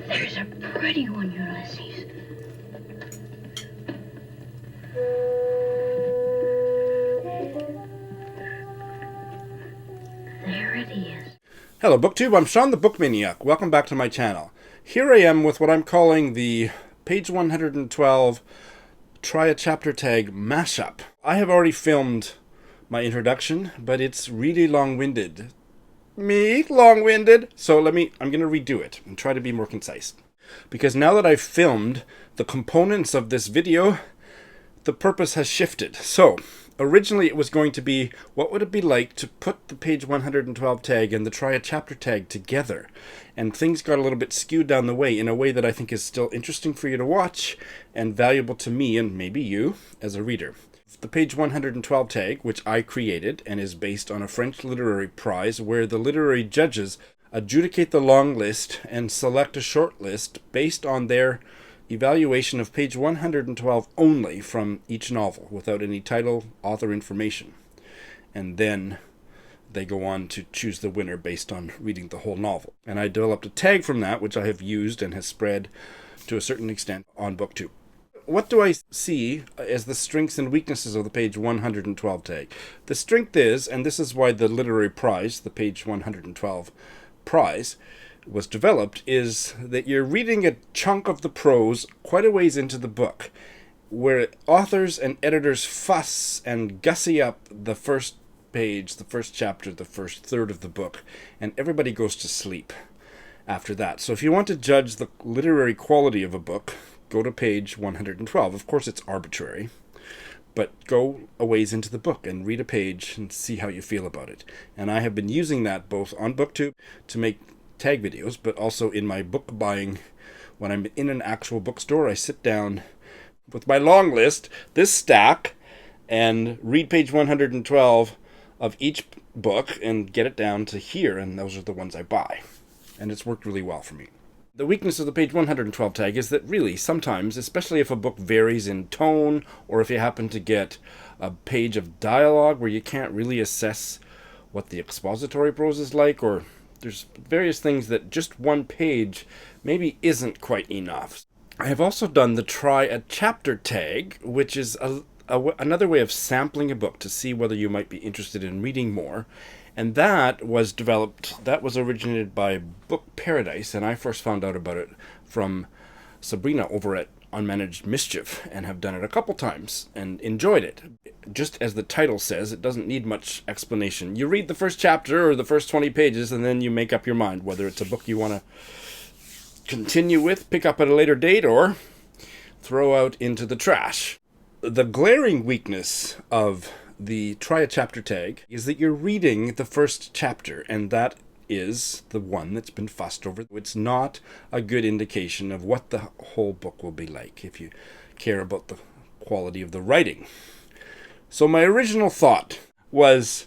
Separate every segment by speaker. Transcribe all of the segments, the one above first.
Speaker 1: There's a pretty one, Ulysses. There it is.
Speaker 2: Hello BookTube, I'm Sean the Book Maniac. Welcome back to my channel. Here I am with what I'm calling the page 112 Try a Chapter Tag mashup. I have already filmed my introduction, but it's really long-winded. Long-winded. So I'm going to redo it and try to be more concise. Because now that I've filmed the components of this video, the purpose has shifted. So originally it was going to be, what would it be like to put the page 112 tag and the Try a Chapter tag together? And things got a little bit skewed down the way in a way that I think is still interesting for you to watch and valuable to me and maybe you as a reader. The page 112 tag, which I created and is based on a French literary prize where the literary judges adjudicate the long list and select a short list based on their evaluation of page 112 only from each novel without any title, author information. And then they go on to choose the winner based on reading the whole novel. And I developed a tag from that, which I have used and has spread to a certain extent on BookTube. What do I see as the strengths and weaknesses of the page 112 tag? The strength is, and this is why the literary prize, the page 112 prize, was developed, is that you're reading a chunk of the prose quite a ways into the book, where authors and editors fuss and gussy up the first page, the first chapter, the first third of the book, and everybody goes to sleep after that. So if you want to judge the literary quality of a book, go to page 112. Of course, it's arbitrary, but go a ways into the book and read a page and see how you feel about it. And I have been using that both on BookTube to make tag videos, but also in my book buying. When I'm in an actual bookstore, I sit down with my long list, this stack, and read page 112 of each book and get it down to here, and those are the ones I buy. And it's worked really well for me. The weakness of the page 112 tag is that really sometimes, especially if a book varies in tone, or if you happen to get a page of dialogue where you can't really assess what the expository prose is like, or there's various things that just one page maybe isn't quite enough. I have also done the Try a Chapter tag, which is another way of sampling a book to see whether you might be interested in reading more. And that was originated by Book Paradise, and I first found out about it from Sabrina over at Unmanaged Mischief, and have done it a couple times and enjoyed it. Just as the title says, it doesn't need much explanation. You read the first chapter or the first 20 pages, and then you make up your mind whether it's a book you want to continue with, pick up at a later date, or throw out into the trash. The glaring weakness of the Try a Chapter tag is that you're reading the first chapter, and that is the one that's been fussed over. It's not a good indication of what the whole book will be like if you care about the quality of the writing. So my original thought was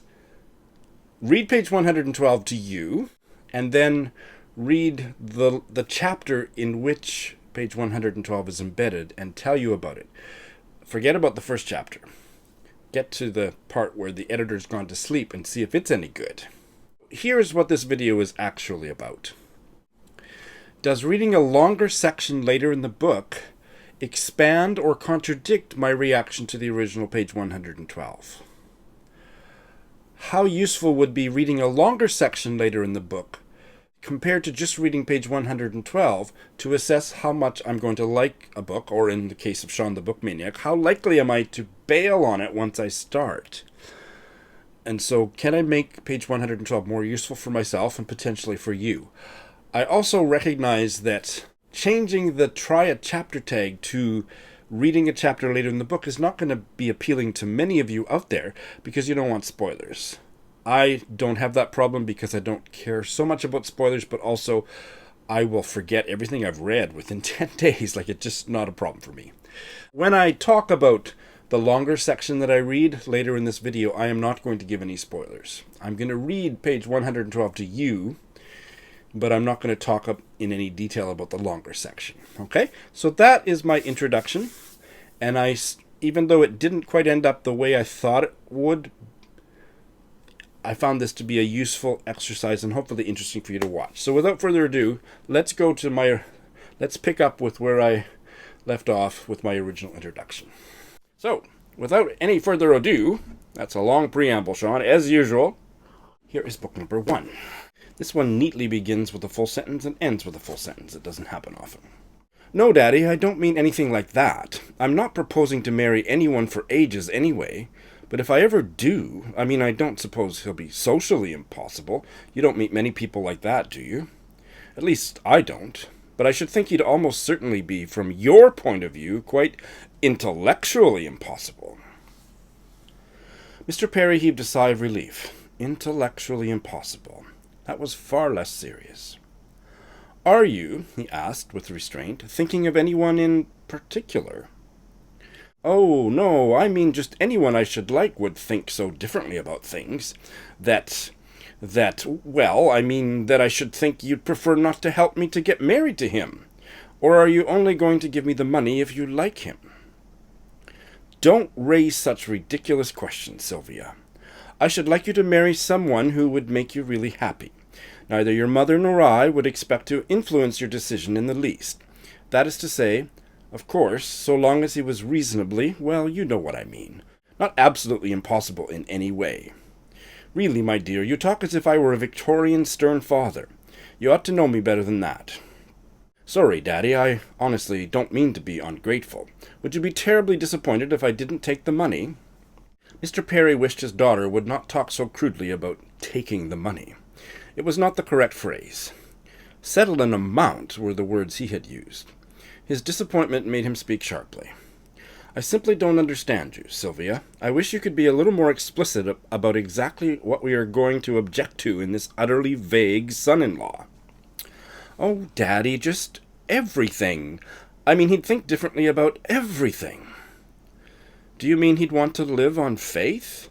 Speaker 2: read page 112 to you, and then read the chapter in which page 112 is embedded and tell you about it. Forget about the first chapter. Get to the part where the editor's gone to sleep and see if it's any good. Here's what this video is actually about. Does reading a longer section later in the book expand or contradict my reaction to the original page 112? How useful would be reading a longer section later in the book compared to just reading page 112 to assess how much I'm going to like a book, or in the case of Sean the Book Maniac, how likely am I to bail on it once I start? And so can I make page 112 more useful for myself and potentially for you? I also recognize that changing the Try a Chapter tag to reading a chapter later in the book is not going to be appealing to many of you out there because you don't want spoilers. I don't have that problem because I don't care so much about spoilers, but also I will forget everything I've read within 10 days. Like, it's just not a problem for me. When I talk about the longer section that I read later in this video, I am not going to give any spoilers. I'm going to read page 112 to you, but I'm not going to talk up in any detail about the longer section. Okay? So that is my introduction. And even though it didn't quite end up the way I thought it would, I found this to be a useful exercise and hopefully interesting for you to watch. So without further ado, let's pick up with where I left off with my original introduction. So, without any further ado, that's a long preamble, Sean, as usual, here is book number 1. This one neatly begins with a full sentence and ends with a full sentence. It doesn't happen often. No, Daddy, I don't mean anything like that. I'm not proposing to marry anyone for ages anyway. But if I ever do, I don't suppose he'll be socially impossible. You don't meet many people like that, do you? At least, I don't. But I should think he'd almost certainly be, from your point of view, quite intellectually impossible. Mr. Perry heaved a sigh of relief. Intellectually impossible. That was far less serious. Are you, he asked with restraint, thinking of anyone in particular? Oh, no, I mean just anyone I should like would think so differently about things. That I should think you'd prefer not to help me to get married to him. Or are you only going to give me the money if you like him? Don't raise such ridiculous questions, Sylvia. I should like you to marry someone who would make you really happy. Neither your mother nor I would expect to influence your decision in the least. That is to say, of course, so long as he was reasonably, well, you know what I mean. Not absolutely impossible in any way. Really, my dear, you talk as if I were a Victorian stern father. You ought to know me better than that. Sorry, Daddy, I honestly don't mean to be ungrateful. Would you be terribly disappointed if I didn't take the money? Mr. Perry wished his daughter would not talk so crudely about taking the money. It was not the correct phrase. Settle an amount were the words he had used. His disappointment made him speak sharply. I simply don't understand you, Sylvia. I wish you could be a little more explicit about exactly what we are going to object to in this utterly vague son-in-law. Oh, Daddy, just everything. He'd think differently about everything. Do you mean he'd want to live on faith?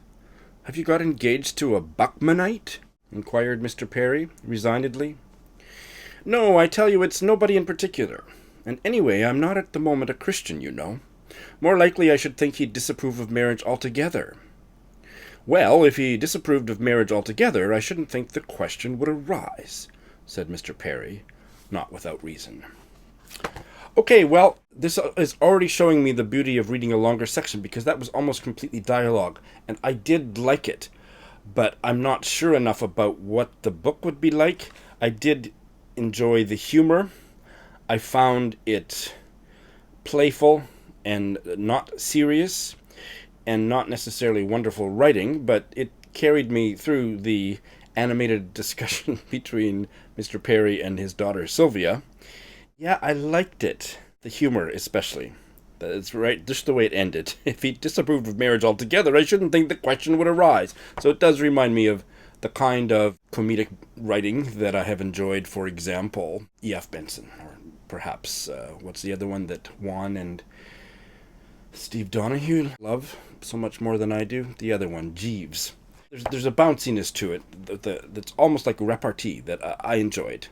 Speaker 2: Have you got engaged to a Buckmanite? Inquired Mr. Perry, resignedly. No, I tell you it's nobody in particular. And anyway, I'm not at the moment a Christian, you know. More likely I should think he'd disapprove of marriage altogether. Well, if he disapproved of marriage altogether, I shouldn't think the question would arise, said Mr. Perry, not without reason. Okay, well, this is already showing me the beauty of reading a longer section, because that was almost completely dialogue, and I did like it, but I'm not sure enough about what the book would be like. I did enjoy the humor. I found it playful and not serious and not necessarily wonderful writing, but it carried me through the animated discussion between Mr. Perry and his daughter Sylvia. Yeah, I liked it. The humor especially. That's right, just the way it ended. If he disapproved of marriage altogether, I shouldn't think the question would arise. So it does remind me of the kind of comedic writing that I have enjoyed, for example, E.F. Benson, or perhaps, what's the other one that Juan and Steve Donahue love so much more than I do? The other one, Jeeves. There's a bounciness to it that's almost like repartee that I enjoyed.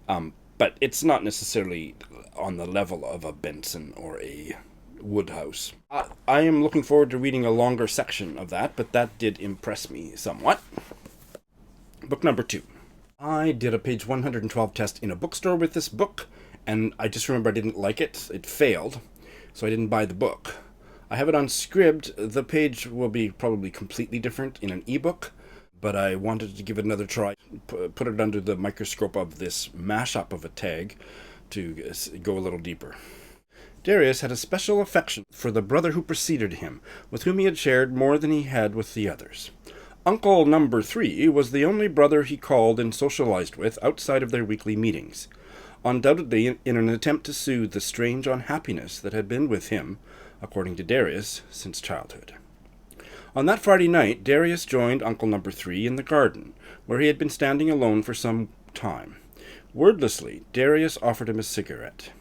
Speaker 2: But it's not necessarily on the level of a Benson or a Woodhouse. I am looking forward to reading a longer section of that, but that did impress me somewhat. Book number 2. I did a page 112 test in a bookstore with this book, and I just remember I didn't like it. It failed, so I didn't buy the book. I have it on Scribd. The page will be probably completely different in an ebook, but I wanted to give it another try, put it under the microscope of this mashup of a tag to go a little deeper. Darius had a special affection for the brother who preceded him, with whom he had shared more than he had with the others. Uncle Number 3 was the only brother he called and socialized with outside of their weekly meetings, undoubtedly in an attempt to soothe the strange unhappiness that had been with him, according to Darius, since childhood. On that Friday night, Darius joined Uncle Number 3 in the garden, where he had been standing alone for some time. Wordlessly, Darius offered him a cigarette.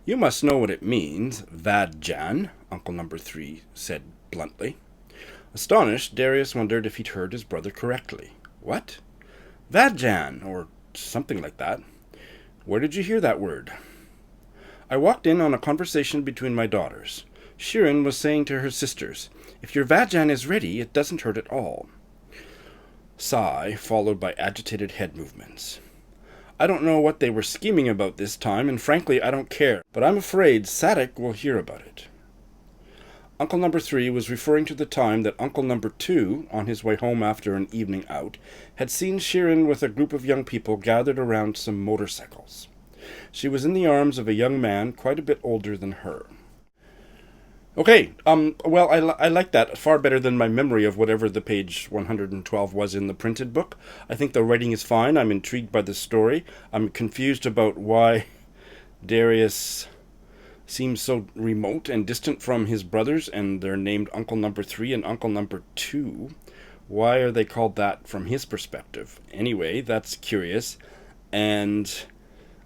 Speaker 2: "You must know what it means, Vadjan," Uncle Number 3 said bluntly. Astonished, Darius wondered if he'd heard his brother correctly. "What?" "Vadjan, or something like that. Where did you hear that word?" "I walked in on a conversation between my daughters. Shirin was saying to her sisters, 'If your Vadjan is ready, it doesn't hurt at all.' Sigh, followed by agitated head movements. I don't know what they were scheming about this time, and frankly I don't care, but I'm afraid Sadik will hear about it. Uncle Number 3 was referring to the time that Uncle Number 2, on his way home after an evening out, had seen Shirin with a group of young people gathered around some motorcycles. She was in the arms of a young man quite a bit older than her. Okay, well, I like that far better than my memory of whatever the page 112 was in the printed book. I think the writing is fine. I'm intrigued by the story. I'm confused about why Darius seems so remote and distant from his brothers, and they're named Uncle Number 3 and Uncle Number 2. Why are they called that from his perspective? Anyway, that's curious, and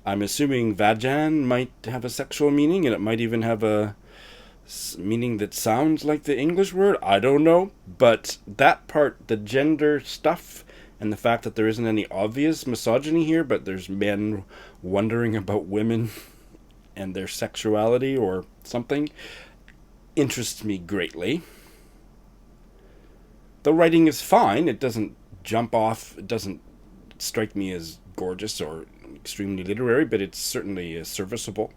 Speaker 2: I'm assuming Vajan might have a sexual meaning, and it might even have a meaning that sounds like the English word. I don't know, but that part, the gender stuff, and the fact that there isn't any obvious misogyny here, but there's men wondering about women and their sexuality or something, interests me greatly. The writing is fine. It doesn't jump off. It doesn't strike me as gorgeous or extremely literary, but it's certainly serviceable.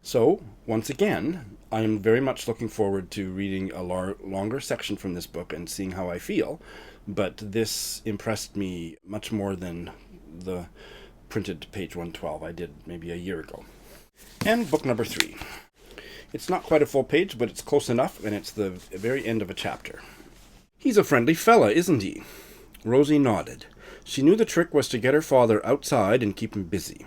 Speaker 2: So, once again, I am very much looking forward to reading a longer section from this book and seeing how I feel, but this impressed me much more than the printed page 112 I did maybe a year ago. And book number 3. It's not quite a full page, but it's close enough, and it's the very end of a chapter. He's a friendly fella, isn't he? Rosie nodded. She knew the trick was to get her father outside and keep him busy.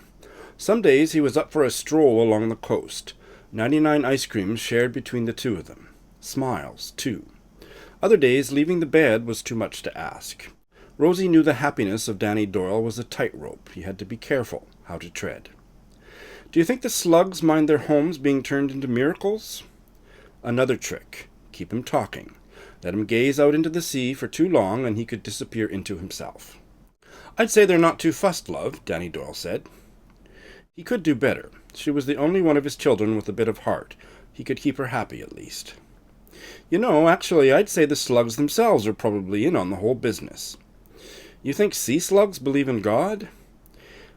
Speaker 2: Some days he was up for a stroll along the coast. 99 ice creams shared between the two of them. Smiles, too. Other days, leaving the bed was too much to ask. Rosie knew the happiness of Danny Doyle was a tightrope. He had to be careful how to tread. Do you think the slugs mind their homes being turned into miracles? Another trick. Keep him talking. Let him gaze out into the sea for too long, and he could disappear into himself. I'd say they're not too fussed, love, Danny Doyle said. He could do better. She was the only one of his children with a bit of heart. He could keep her happy, at least. You know, actually, I'd say the slugs themselves are probably in on the whole business. You think sea slugs believe in God?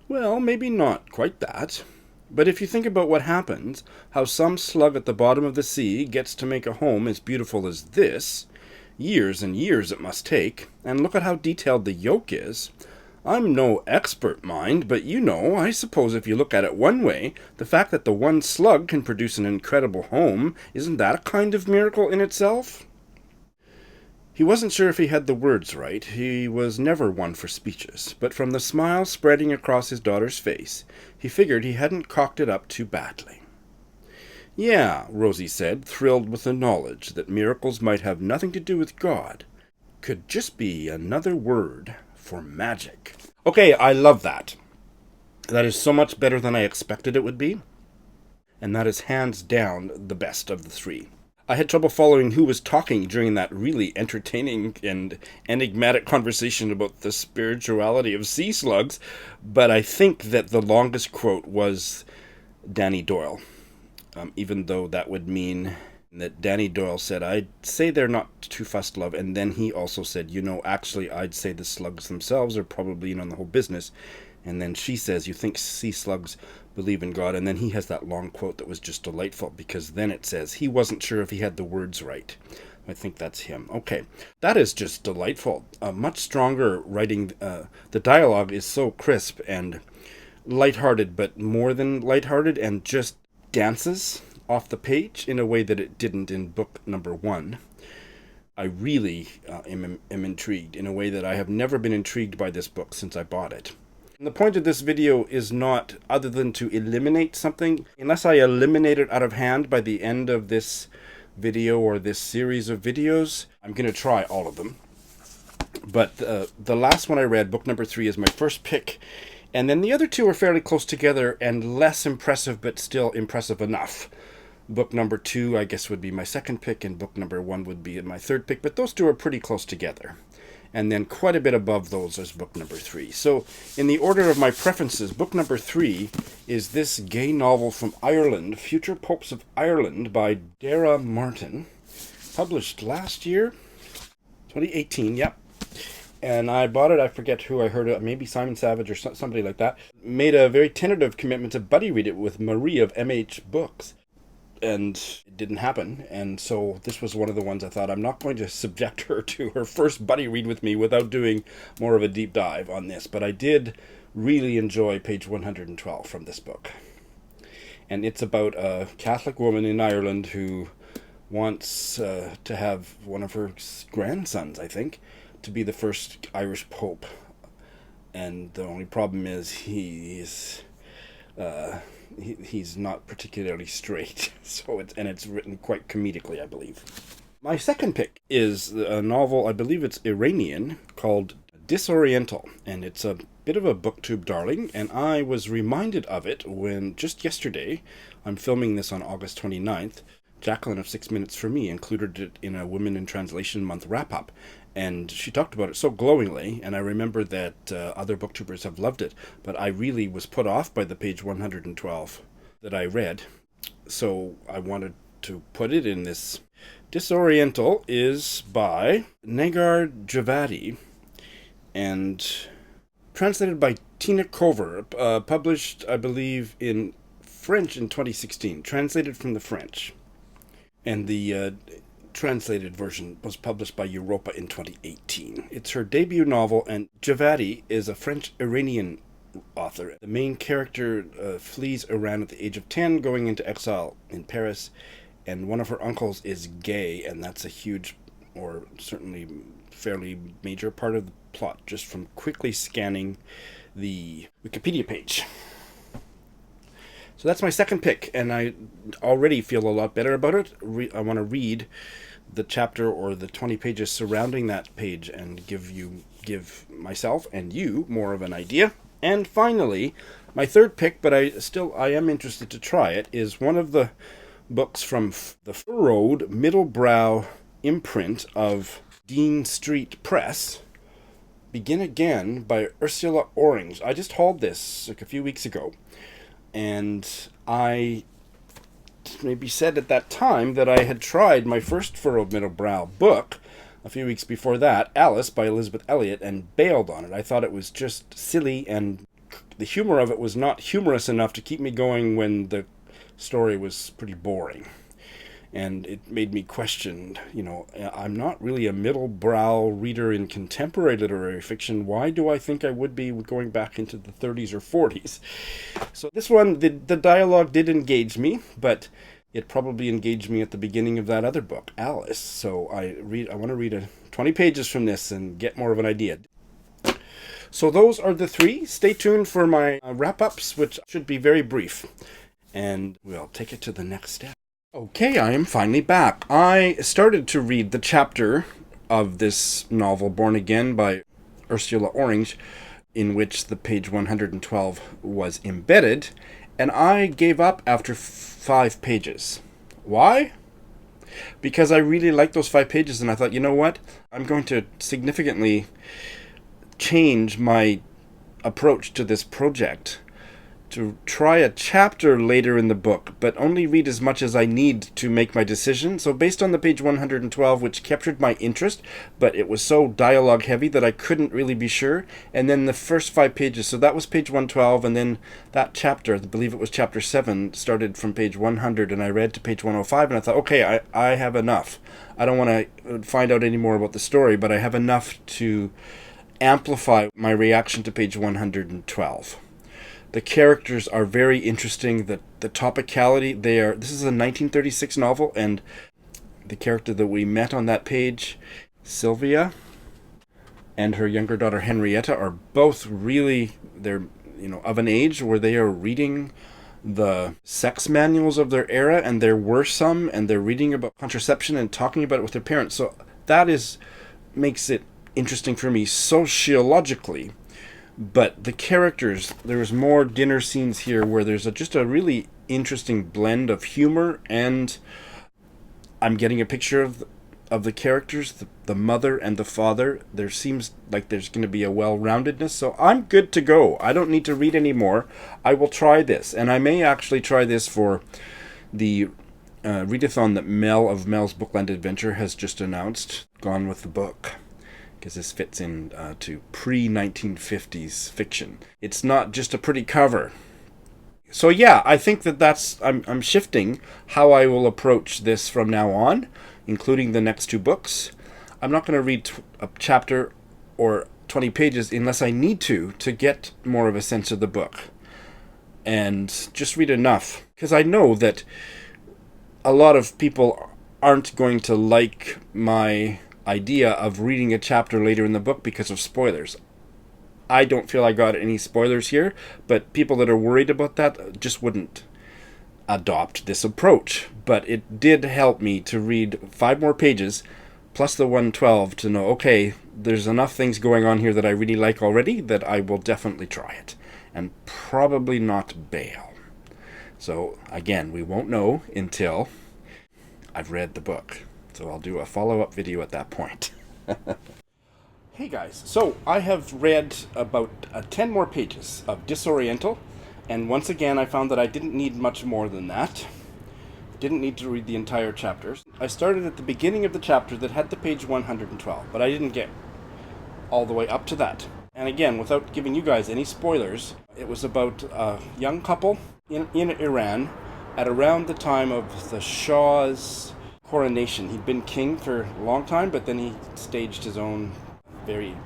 Speaker 2: Well, maybe not quite that. But if you think about what happens, how some slug at the bottom of the sea gets to make a home as beautiful as this, years and years it must take, and look at how detailed the yolk is. I'm no expert, mind, but you know, I suppose if you look at it one way, the fact that the one slug can produce an incredible home, isn't that a kind of miracle in itself? He wasn't sure if he had the words right. He was never one for speeches, but from the smile spreading across his daughter's face, he figured he hadn't cocked it up too badly. Yeah, Rosie said, thrilled with the knowledge that miracles might have nothing to do with God. Could just be another word for magic. Okay, I love that. That is so much better than I expected it would be, and that is hands down the best of the 3. I had trouble following who was talking during that really entertaining and enigmatic conversation about the spirituality of sea slugs, but I think that the longest quote was Danny Doyle, even though that would mean that Danny Doyle said, I'd say they're not too fussed, love, and then he also said, you know, actually, I'd say the slugs themselves are probably in on the whole business, and then she says, you think sea slugs believe in God, and then he has that long quote that was just delightful, because then it says he wasn't sure if he had the words right. I think that's him. Okay, that is just delightful. Much stronger writing. The dialogue is so crisp and lighthearted, but more than lighthearted, and just dances off the page in a way that it didn't in book number 1. I really am intrigued in a way that I have never been intrigued by this book since I bought it. And the point of this video is not other than to eliminate something. Unless I eliminate it out of hand by the end of this video or this series of videos, I'm going to try all of them. But the last one I read, book number 3, is my first pick. And then the other 2 are fairly close together and less impressive, but still impressive enough. Book number 2, I guess, would be my second pick, and book number 1 would be my third pick. But those 2 are pretty close together. And then quite a bit above those is book number 3. So in the order of my preferences, book number 3 is this gay novel from Ireland, Future Popes of Ireland by Dara Martin, published last year, 2018, yep. and I bought it. I forget who I heard it, maybe Simon Savage or somebody like that. Made a very tentative commitment to buddy read it with Marie of MH Books. And it didn't happen, and so this was one of the ones I thought, I'm not going to subject her to her first buddy read with me without doing more of a deep dive on this. But I did really enjoy page 112 from this book. And it's about a Catholic woman in Ireland who wants to have one of her grandsons, I think, to be the first Irish pope. And the only problem is he's not particularly straight. So it's written quite comedically, I believe. My second pick is a novel, I believe it's Iranian, called Disoriental, and it's a bit of a BookTube darling, and I was reminded of it when, just yesterday, I'm filming this on August 29th, Jacqueline of 6 Minutes for Me included it in a Women in Translation Month wrap-up, and she talked about it so glowingly, and I remember that other booktubers have loved it, but I really was put off by the page 112 that I read, so I wanted to put it in this. Disoriental is by Negar Javadi, and translated by Tina Cover, published, I believe, in French in 2016, translated from the French. And the translated version was published by Europa in 2018. It's her debut novel, and Javadi is a French-Iranian author. The main character flees Iran at the age of 10, going into exile in Paris, and one of her uncles is gay, and that's a huge, or certainly fairly major part of the plot, just from quickly scanning the Wikipedia page. So that's my second pick, and I already feel a lot better about it. I want to read the chapter or the 20 pages surrounding that page and give myself and you more of an idea. And finally, my third pick, but I am interested to try it, is one of the books from the furrowed middle-brow imprint of Dean Street Press, Begin Again by Ursula Orange. I just hauled this like a few weeks ago, and I maybe said at that time that I had tried my first furrowed middle-brow book a few weeks before that, Alice by Elizabeth Elliot, and bailed on it. I thought it was just silly, and the humor of it was not humorous enough to keep me going when the story was pretty boring. And it made me question, I'm not really a middle-brow reader in contemporary literary fiction. Why do I think I would be going back into the 30s or 40s? So this one, the dialogue did engage me, but it probably engaged me at the beginning of that other book, Alice. So I want to read 20 pages from this and get more of an idea. So those are the three. Stay tuned for my wrap-ups, which should be very brief. And we'll take it to the next step. Okay, I am finally back. I started to read the chapter of this novel, Born Again, by Ursula Orange, in which the page 112 was embedded, and I gave up after 5 pages. Why? Because I really liked those 5 pages, and I thought, you know what? I'm going to significantly change my approach to this project, to try a chapter later in the book, but only read as much as I need to make my decision. So based on the page 112, which captured my interest, but it was so dialogue heavy that I couldn't really be sure, and then the first 5 pages, so that was page 112, and then that chapter, I believe it was chapter 7, started from page 100, and I read to page 105, and I thought, okay, I have enough. I don't want to find out any more about the story, but I have enough to amplify my reaction to page 112. The characters are very interesting. The topicality, this is a 1936 novel, and the character that we met on that page, Sylvia, and her younger daughter Henrietta, are both really, they're of an age where they are reading the sex manuals of their era, and there were some, and they're reading about contraception and talking about it with their parents. So that makes it interesting for me sociologically. But the characters, there's more dinner scenes here where there's just a really interesting blend of humor, and I'm getting a picture of the characters, the mother and the father. There seems like there's going to be a well-roundedness, so I'm good to go. I don't need to read any more. I will try this, and I may actually try this for the readathon that Mel of Mel's Bookland Adventure has just announced, Gone with the Book. because this fits in to pre-1950s fiction. It's not just a pretty cover. So yeah, I think that I'm shifting how I will approach this from now on, including the next two books. I'm not going to read a chapter or 20 pages unless I need to get more of a sense of the book. And just read enough, because I know that a lot of people aren't going to like my idea of reading a chapter later in the book because of spoilers. I don't feel I got any spoilers here, but people that are worried about that just wouldn't adopt this approach. But it did help me to read 5 more pages, plus the 112, to know, okay, there's enough things going on here that I really like already that I will definitely try it. And probably not bail. So, again, we won't know until I've read the book. So I'll do a follow-up video at that point. Hey guys, so I have read about 10 more pages of Disoriental, and once again I found that I didn't need much more than that. Didn't need to read the entire chapters. I started at the beginning of the chapter that had the page 112, but I didn't get all the way up to that. And again, without giving you guys any spoilers, it was about a young couple in Iran at around the time of the Shah's coronation. He'd been king for a long time, but then he staged his own very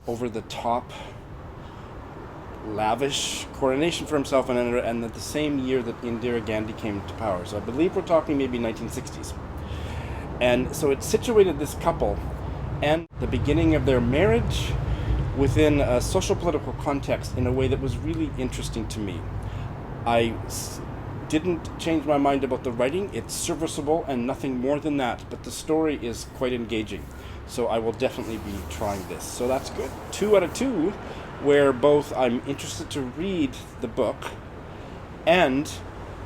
Speaker 2: over-the-top, lavish coronation for himself, and at the same year that Indira Gandhi came to power. So I believe we're talking maybe 1960s. And so it situated this couple and the beginning of their marriage within a social political context in a way that was really interesting to me. I didn't change my mind about the writing. It's serviceable and nothing more than that, but the story is quite engaging. So I will definitely be trying this. So that's good. 2 out of 2, where both I'm interested to read the book and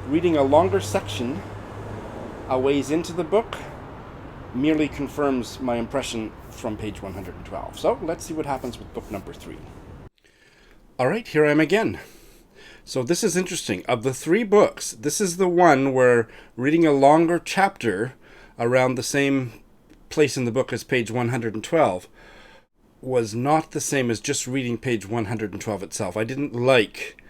Speaker 2: reading a longer section a ways into the book merely confirms my impression from page 112. So let's see what happens with book number 3. All right, here I am again. So this is interesting. Of the 3 books, this is the one where reading a longer chapter around the same place in the book as page 112 was not the same as just reading page 112 itself. I didn't like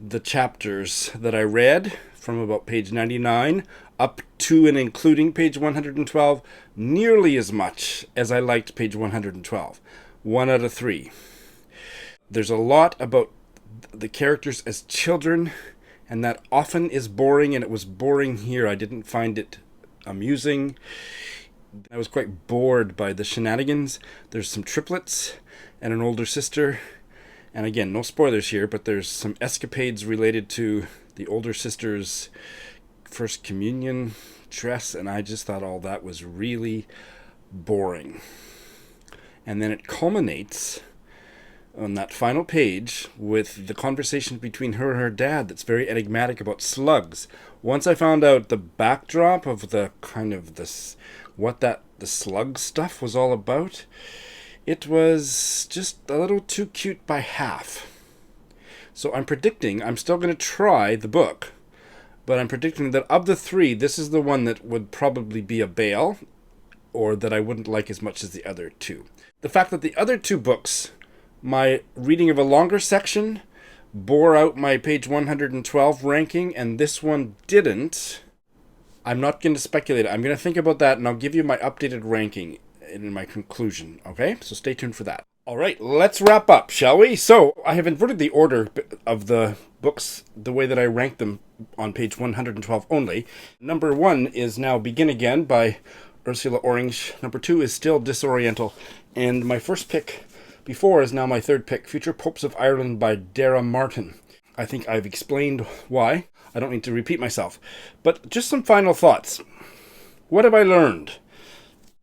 Speaker 2: the chapters that I read from about page 99 up to and including page 112 nearly as much as I liked page 112. 1 out of 3. There's a lot about the characters as children, and that often is boring, and it was boring here. I didn't find it amusing. I was quite bored by the shenanigans. There's some triplets and an older sister. And again, no spoilers here, but there's some escapades related to the older sister's first communion dress, and I just thought all that was really boring. And then it culminates on that final page with the conversation between her and her dad that's very enigmatic about slugs. Once I found out the backdrop of the kind of this, the slug stuff was all about, it was just a little too cute by half. So I'm still going to try the book, but I'm predicting that of the 3, this is the one that would probably be a bail, or that I wouldn't like as much as the other 2. The fact that the other 2 books, my reading of a longer section bore out my page 112 ranking, and this one didn't. I'm not going to speculate. I'm going to think about that, and I'll give you my updated ranking in my conclusion, okay? So stay tuned for that. All right, let's wrap up, shall we? So I have inverted the order of the books the way that I ranked them on page 112 only. Number 1 is now Begin Again by Ursula Orange. Number 2 is still Disoriental. And my first pick before is now my third pick, Future Popes of Ireland by Dara Martin. I think I've explained why. I don't need to repeat myself. But just some final thoughts. What have I learned?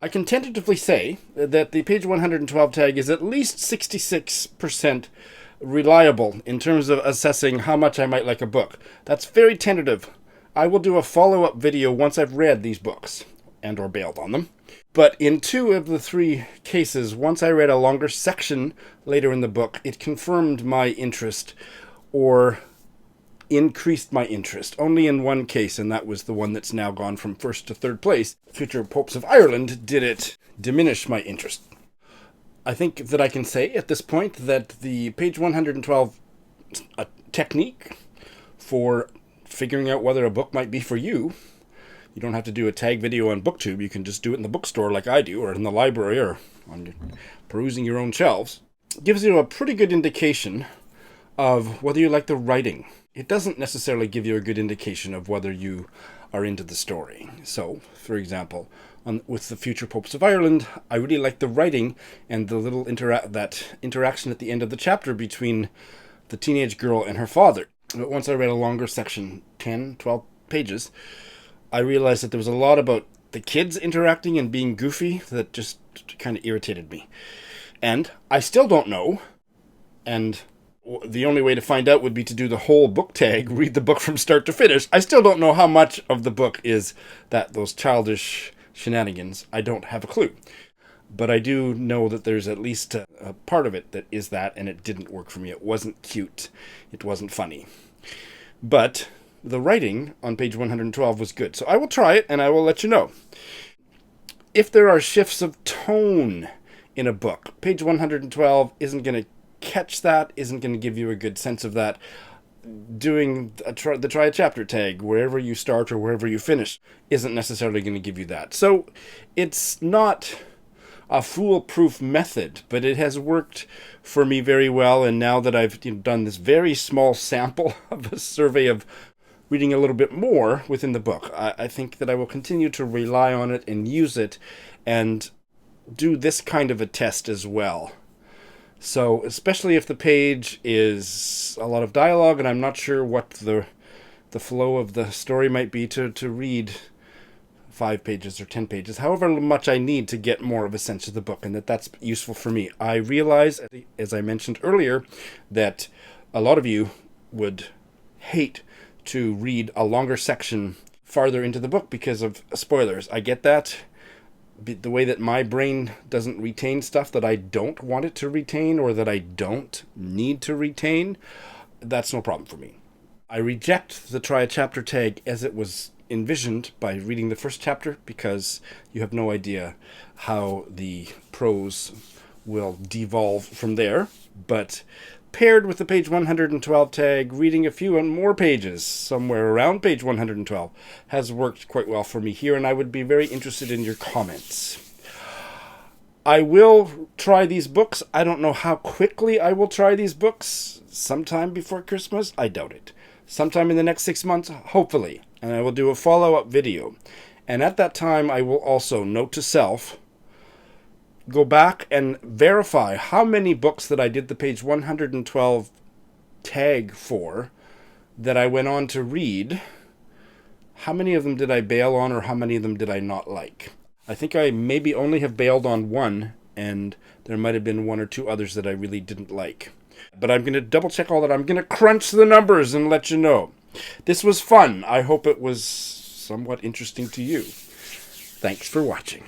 Speaker 2: I can tentatively say that the page 112 tag is at least 66% reliable in terms of assessing how much I might like a book. That's very tentative. I will do a follow-up video once I've read these books and or bailed on them. But in 2 of the 3 cases, once I read a longer section later in the book, it confirmed my interest or increased my interest. Only in 1 case, and that was the one that's now gone from 1st to 3rd place. Future Popes of Ireland did it diminish my interest. I think that I can say at this point that the page 112 technique for figuring out whether a book might be for you, you don't have to do a tag video on BookTube. You can just do it in the bookstore like I do, or in the library, or on perusing your own shelves. Gives you a pretty good indication of whether you like the writing. It doesn't necessarily give you a good indication of whether you are into the story. So, for example, with the Future Popes of Ireland, I really like the writing and the little interaction at the end of the chapter between the teenage girl and her father. But once I read a longer section, 10, 12 pages, I realized that there was a lot about the kids interacting and being goofy that just kind of irritated me. And I still don't know, and the only way to find out would be to do the whole book tag, read the book from start to finish. I still don't know how much of the book is those childish shenanigans. I don't have a clue. But I do know that there's at least a part of it that is that, and it didn't work for me. It wasn't cute. It wasn't funny. But the writing on page 112 was good. So I will try it, and I will let you know. If there are shifts of tone in a book, page 112 isn't going to catch that, isn't going to give you a good sense of that. Doing the try a chapter tag, wherever you start or wherever you finish, isn't necessarily going to give you that. So it's not a foolproof method, but it has worked for me very well. And now that I've done this very small sample of a survey of reading a little bit more within the book, I think that I will continue to rely on it and use it and do this kind of a test as well. So, especially if the page is a lot of dialogue and I'm not sure what the flow of the story might be to read 5 pages or 10 pages, however much I need to get more of a sense of the book, and that's useful for me. I realize, as I mentioned earlier, that a lot of you would hate to read a longer section farther into the book because of spoilers. I get that. The way that my brain doesn't retain stuff that I don't want it to retain or that I don't need to retain, that's no problem for me. I reject the try a chapter tag as it was envisioned by reading the first chapter because you have no idea how the prose will devolve from there. But paired with the page 112 tag, reading a few and more pages somewhere around page 112 has worked quite well for me here, and I would be very interested in your comments. I will try these books. I don't know how quickly I will try these books. Sometime before Christmas? I doubt it. Sometime in the next 6 months? Hopefully. And I will do a follow-up video. And at that time, I will also, note to self, go back and verify how many books that I did the page 112 tag for that I went on to read. How many of them did I bail on, or how many of them did I not like? I think I maybe only have bailed on one, and there might have been 1 or 2 others that I really didn't like. But I'm going to double check all that. I'm going to crunch the numbers and let you know. This was fun. I hope it was somewhat interesting to you. Thanks for watching.